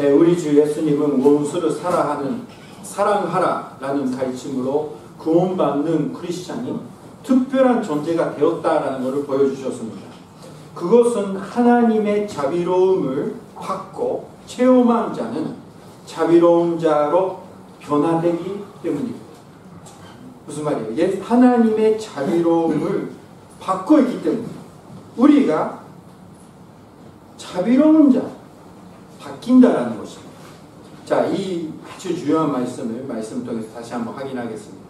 우리 주 예수님은 원수를 사랑하라라는 가르침으로 구원받는 크리스찬이 특별한 존재가 되었다라는 것을 보여주셨습니다. 그것은 하나님의 자비로움을 받고 체험한 자는 자비로운 자로 변화되기 때문입니다. 무슨 말이에요? 하나님의 자비로움을 받고 있기 때문에 우리가 자비로운 자 바뀐다라는 것입니다. 자, 이 아주 중요한 말씀을 통해서 다시 한번 확인하겠습니다.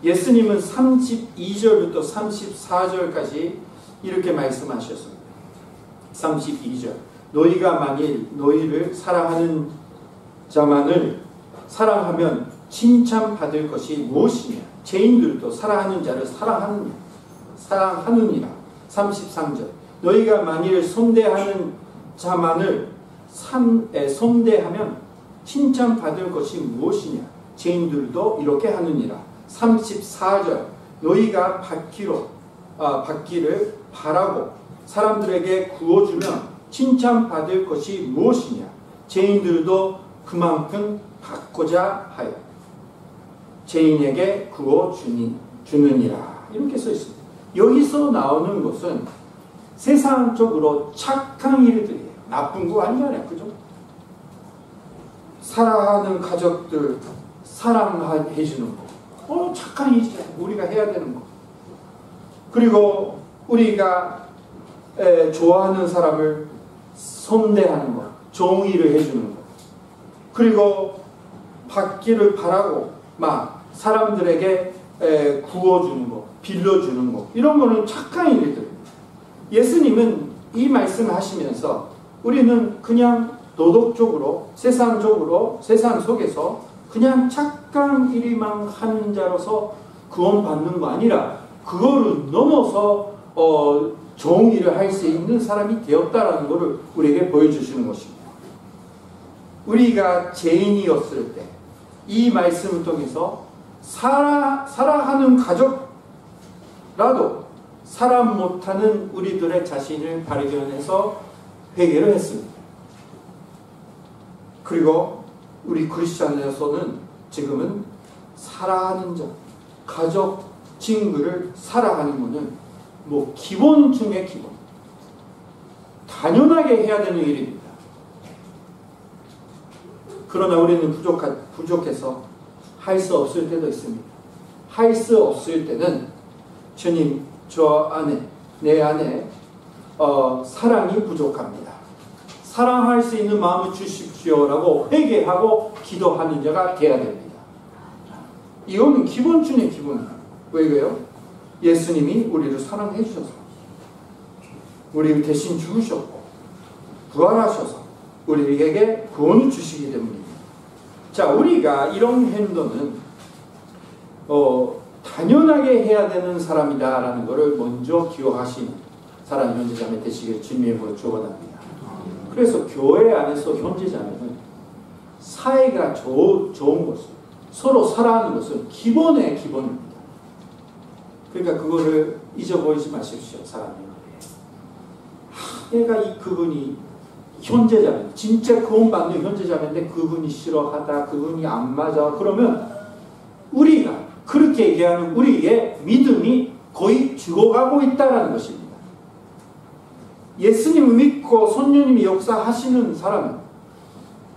예수님은 32절부터 34절까지 이렇게 말씀하셨습니다. 32절, 너희가 만일 너희를 사랑하는 자만을 사랑하면 칭찬받을 것이 무엇이냐? 죄인들도 사랑하는 자를 사랑하느니라. 33절, 너희가 만일 손대하는 자만을 손대하면 칭찬받을 것이 무엇이냐? 죄인들도 이렇게 하느니라. 34절, 너희가 받기를 바라고 사람들에게 구워주면 칭찬받을 것이 무엇이냐? 죄인들도 그만큼 받고자 하여 죄인에게 구워주느니라. 이렇게 써 있습니다. 여기서 나오는 것은 세상적으로 착한 일들이에요. 나쁜 거 아니잖아요. 그죠? 사랑하는 가족들 사랑해 주는 거. 착한 일이죠. 우리가 해야 되는 거. 그리고 우리가 좋아하는 사람을 선대하는 거. 정의를 해주는 거. 그리고 받기를 바라고 막 사람들에게 구워주는 거. 빌려주는 거. 이런 거는 착한 일들입니다. 예수님은 이 말씀을 하시면서 우리는 그냥 도덕적으로 세상 속에서 그냥 착한 일만 하는 자로서 구원받는 거 아니라 그거를 넘어서 정의를 할 수 있는 사람이 되었다라는 것을 우리에게 보여주시는 것입니다. 우리가 죄인이었을 때 이 말씀을 통해서 살아가는 가족라도 사람 못하는 우리들의 자신을 발견해서 회개를 했습니다. 그리고 우리 크리스찬에서는 지금은 사랑하는 자, 가족, 친구를 사랑하는 것은 뭐 기본 중에 기본. 당연하게 해야 되는 일입니다. 그러나 우리는 부족해서 할 수 없을 때도 있습니다. 할 수 없을 때는 주님, 내 안에 사랑이 부족합니다. 사랑할 수 있는 마음을 주십시오라고 회개하고 기도하는 자가 되어야 됩니다. 이거는 기본 중에 기본입니다. 왜요? 예수님이 우리를 사랑해 주셔서 우리 대신 죽으셨고 부활하셔서 우리에게 구원을 주시기 때문입니다. 자, 우리가 이런 행동은 당연하게 해야 되는 사람이다라는 것을 먼저 기억하시는 사랑의 형제자매 되시길 주님의 이름으로 축원합니다. 그래서 교회 안에서 형제자매는 사이가 좋은 것을 서로 사랑하는 것은 기본의 기본입니다. 그러니까 그거를 잊어버리지 마십시오. 사람이. 내가 그분이 형제자매, 진짜 구원받는 형제자매인데 그분이 싫어하다, 그분이 안 맞아. 그러면 우리가 그렇게 얘기하는 우리의 믿음이 거의 죽어가고 있다는 것입니다. 예수님을 믿고 성령님이 역사하시는 사람은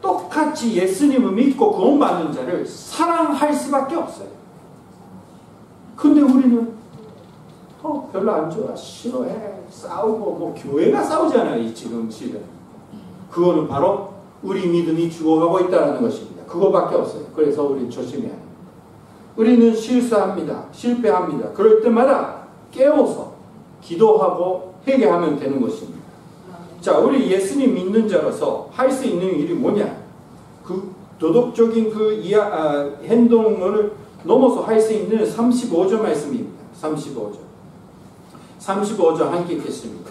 똑같이 예수님을 믿고 구원받는 자를 사랑할 수밖에 없어요. 근데 우리는 별로 안 좋아, 싫어해, 싸우고, 뭐 교회가 싸우잖아요, 지금 시대. 그거는 바로 우리 믿음이 죽어가고 있다는 것입니다. 그거밖에 없어요. 그래서 우리는 조심해야 합니다. 우리는 실수합니다. 실패합니다. 그럴 때마다 깨워서 기도하고 회개하면 되는 것입니다. 자, 우리 예수님 믿는 자로서 할 수 있는 일이 뭐냐? 그 도덕적인 행동을 넘어서 할 수 있는 35절 말씀입니다. 35절 함께 읽겠습니다.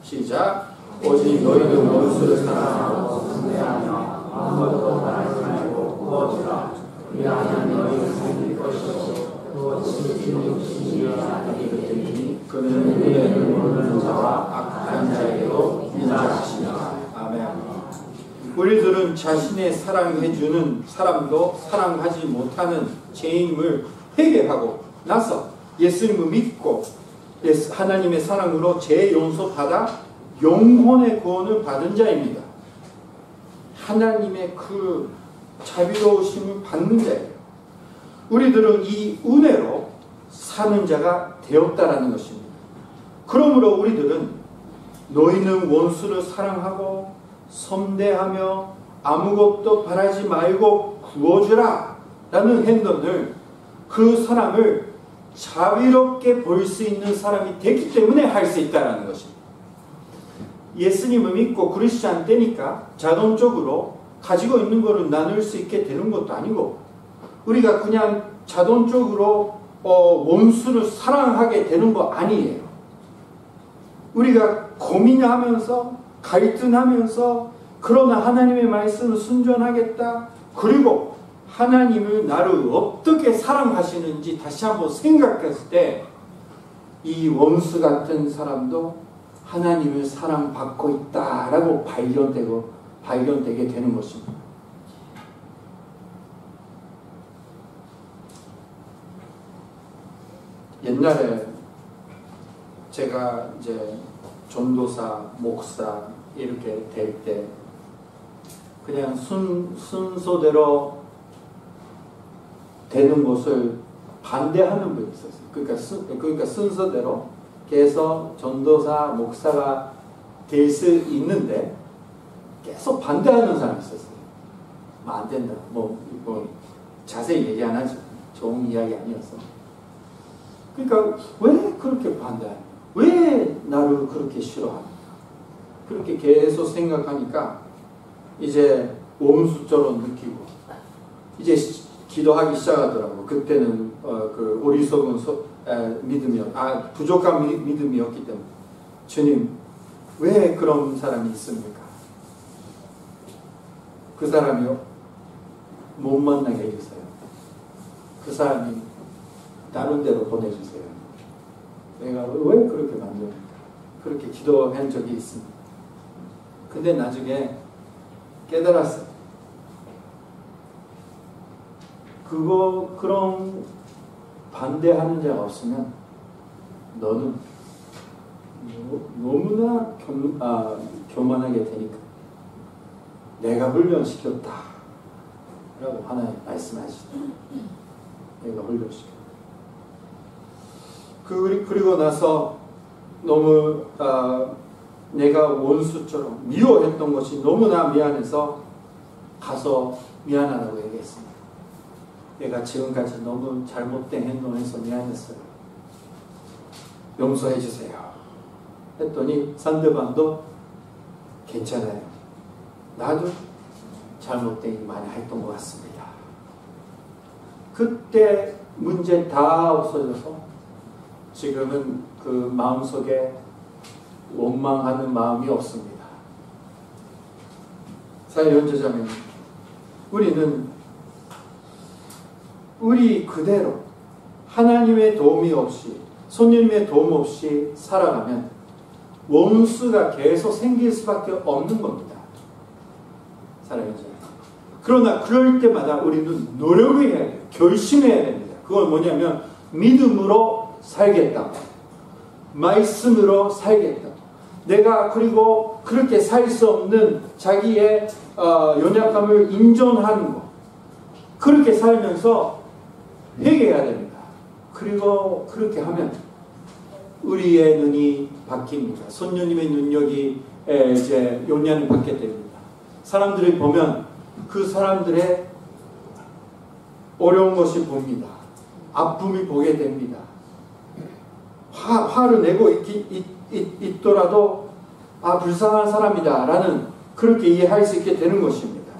시작. 오직 너희는 원수를 사랑하고 상대하며 아무것도 말하지 말고 구워주라. 왜냐하면 너희는 살릴 것이고 또 진실이 아니기 때문에 그는 은혜를 모르는 자와 악한 자에게도 인자하시니라. 아멘. 우리들은 자신의 사랑해주는 사람도 사랑하지 못하는 죄인임을 회개하고 나서 예수님을 믿고 하나님의 사랑으로 죄 용서 받아 영혼의 구원을 받은 자입니다. 하나님의 그 자비로우심을 받는 자예요. 우리들은 이 은혜로 사는 자가 되었다라는 것입니다. 그러므로 우리들은 너희는 원수를 사랑하고 섬대하며 아무것도 바라지 말고 구워주라 라는 행동을 그 사람을 자비롭게 볼 수 있는 사람이 됐기 때문에 할 수 있다는 것입니다. 예수님을 믿고 크리스찬 되니까 자동적으로 가지고 있는 것을 나눌 수 있게 되는 것도 아니고 우리가 그냥 자동적으로 원수를 사랑하게 되는 거 아니에요. 우리가 고민하면서 갈등하면서 그러나 하나님의 말씀을 순종하겠다. 그리고 하나님을 나를 어떻게 사랑하시는지 다시 한번 생각했을 때 이 원수 같은 사람도 하나님을 사랑받고 있다라고 발견되게 되는 것입니다. 옛날에 제가 이제 전도사, 목사 이렇게 될 때 그냥 순서대로 되는 것을 반대하는 분이 있었어요. 그러니까 순서대로 계속 전도사, 목사가 될 수 있는데 계속 반대하는 사람이 있었어요. 안 된다. 자세히 얘기 안 하죠. 좋은 이야기 아니었어. 그러니까 왜 그렇게 반대하냐? 왜 나를 그렇게 싫어합니까? 그렇게 계속 생각하니까 이제 원수처럼 느끼고 이제 기도하기 시작하더라고. 그때는 그 어리석은 부족한 믿음이었기 때문에 주님 왜 그런 사람이 있습니까? 그 사람이요? 못 만나게 해주세요. 그 사람이 다른 데로 보내주세요. 내가 왜 그렇게 만듭니까? 그렇게 기도한 적이 있습니다. 근데 나중에 깨달았어요. 그런 반대하는 자가 없으면 너는 너무나 교만하게 되니까 내가 훈련시켰다 라고 하나님 말씀하시죠. 내가 훈련시켰다. 그리고 나서 너무 내가 원수처럼 미워했던 것이 너무나 미안해서 가서 미안하다고 얘기했습니다. 내가 지금까지 너무 잘못된 행동해서 미안했어요. 용서해 주세요. 했더니 상대방도 괜찮아요. 나도 잘못된 일 많이 했던 것 같습니다. 그때 문제 다 없어져서 지금은 그 마음속에 원망하는 마음이 없습니다. 사회 연주자면 우리는 우리 그대로 하나님의 도움이 없이 손님의 도움 없이 살아가면 원수가 계속 생길 수밖에 없는 겁니다. 사회 연주자면. 그러나 그럴 때마다 우리는 노력을 해야 돼요. 결심해야 됩니다. 그건 뭐냐면 믿음으로 살겠다. 말씀으로 살겠다. 내가 그리고 그렇게 살 수 없는 자기의 연약함을 인정하는 것. 그렇게 살면서 회개해야 됩니다. 그리고 그렇게 하면 우리의 눈이 바뀝니다. 손녀님의 능력이 이제 용량이 받게 됩니다. 사람들이 보면 그 사람들의 어려운 것이 봅니다. 아픔이 보게 됩니다. 화를 내고 있더라도 불쌍한 사람이다 라는 그렇게 이해할 수 있게 되는 것입니다.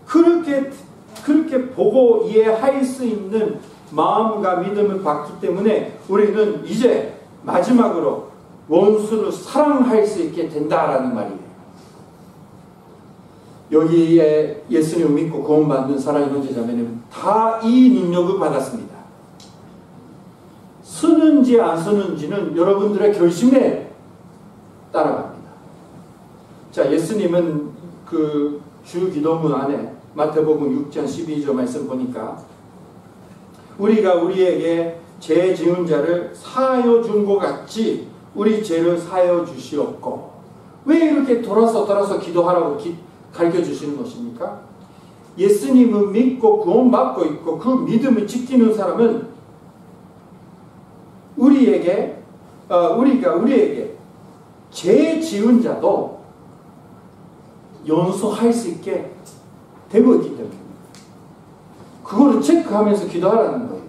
그렇게 보고 이해할 수 있는 마음과 믿음을 받기 때문에 우리는 이제 마지막으로 원수를 사랑할 수 있게 된다라는 말이에요. 여기에 예수님을 믿고 구원받는 사랑의 형제자매는 다 이 능력을 받았습니다. 쓰는지 안 쓰는지는 여러분들의 결심에 따라갑니다. 자, 예수님은 그 주 기도문 안에 마태복음 6장 12절 말씀 보니까 우리가 우리에게 죄 지은 자를 사하여 준 것 같이 우리 죄를 사하여 주시옵고. 왜 이렇게 돌아서 기도하라고 가르쳐 주시는 것입니까? 예수님을 믿고 구원받고 있고 그 믿음을 지키는 사람은 우리가 우리에게 죄 지은 자도 용서할 수 있게 되고 있기 때문에 그거를 체크하면서 기도하라는 거예요.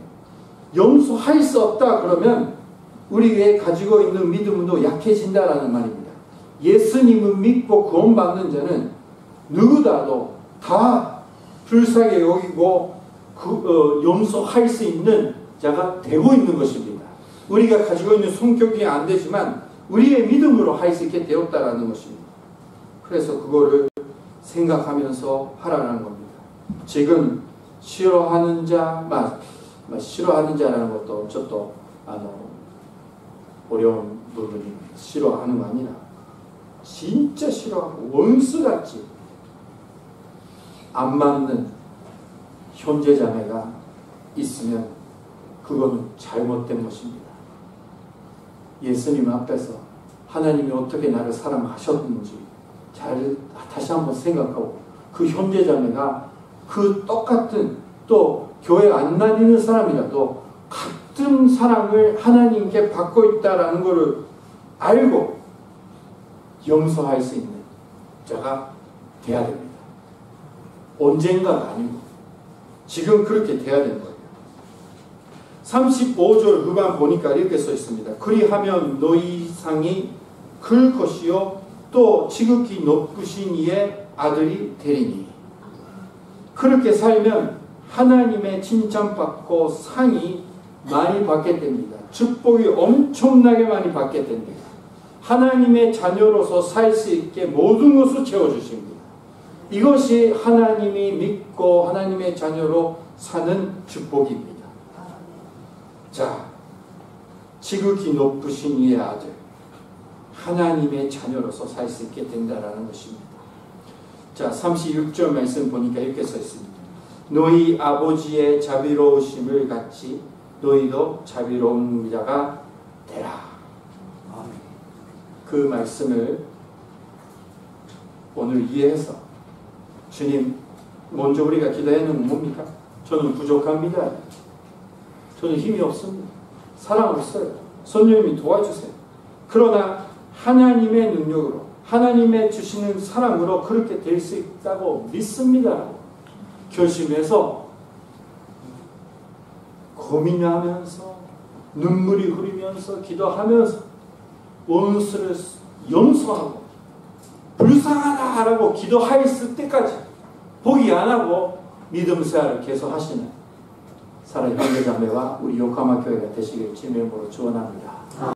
용서할 수 없다 그러면 우리가 가지고 있는 믿음도 약해진다라는 말입니다. 예수님을 믿고 구원받는 자는 누구라도 다 불쌍히 여기고 용서할 수 있는 자가 되고 있는 것입니다. 우리가 가지고 있는 성격이 안 되지만 우리의 믿음으로 할 수 있게 되었다라는 것입니다. 그래서 그거를 생각하면서 하라는 겁니다. 지금 싫어하는 자라는 것도 저도 어려운 부분이 싫어하는 거 아니라 진짜 싫어하고 원수같이 안 맞는 형제자매가 있으면 그거는 잘못된 것입니다. 예수님 앞에서 하나님이 어떻게 나를 사랑하셨는지 다시 한번 생각하고 그 형제자매가 그 똑같은 또 교회 안 다니는 사람이라도 같은 사랑을 하나님께 받고 있다라는 것을 알고 용서할 수 있는 자가 돼야 됩니다. 언젠가가 아니고 지금 그렇게 돼야 되는 거예요. 35절 후반 보니까 이렇게 써 있습니다. 그리하면 너희 상이 클 것이요 또 지극히 높으신 이의 아들이 되리니. 그렇게 살면 하나님의 칭찬받고 상이 많이 받게 됩니다. 축복이 엄청나게 많이 받게 됩니다. 하나님의 자녀로서 살 수 있게 모든 것을 채워주십니다. 이것이 하나님이 믿고 하나님의 자녀로 사는 축복입니다. 자, 지극히 높으신 이의 아들, 하나님의 자녀로서 살 수 있게 된다라는 것입니다. 자, 36절 말씀 보니까 이렇게 써 있습니다. 너희 아버지의 자비로우심을 같이 너희도 자비로운 자가 되라. 그 말씀을 오늘 이해해서 주님, 먼저 우리가 기도하는 건 뭡니까? 저는 부족합니다. 저는 힘이 없습니다. 사랑 없어요. 성령님이 도와주세요. 그러나 하나님의 능력으로 하나님의 주시는 사랑으로 그렇게 될 수 있다고 믿습니다. 결심해서 고민하면서 눈물이 흐르면서 기도하면서 원수를 용서하고 불쌍하다라고 기도했을 때까지 포기 안 하고 믿음 생활을 계속 하시는 사랑의 형제자매와 우리 요카마 교회가 되시길 주님의 이름으로 축원합니다.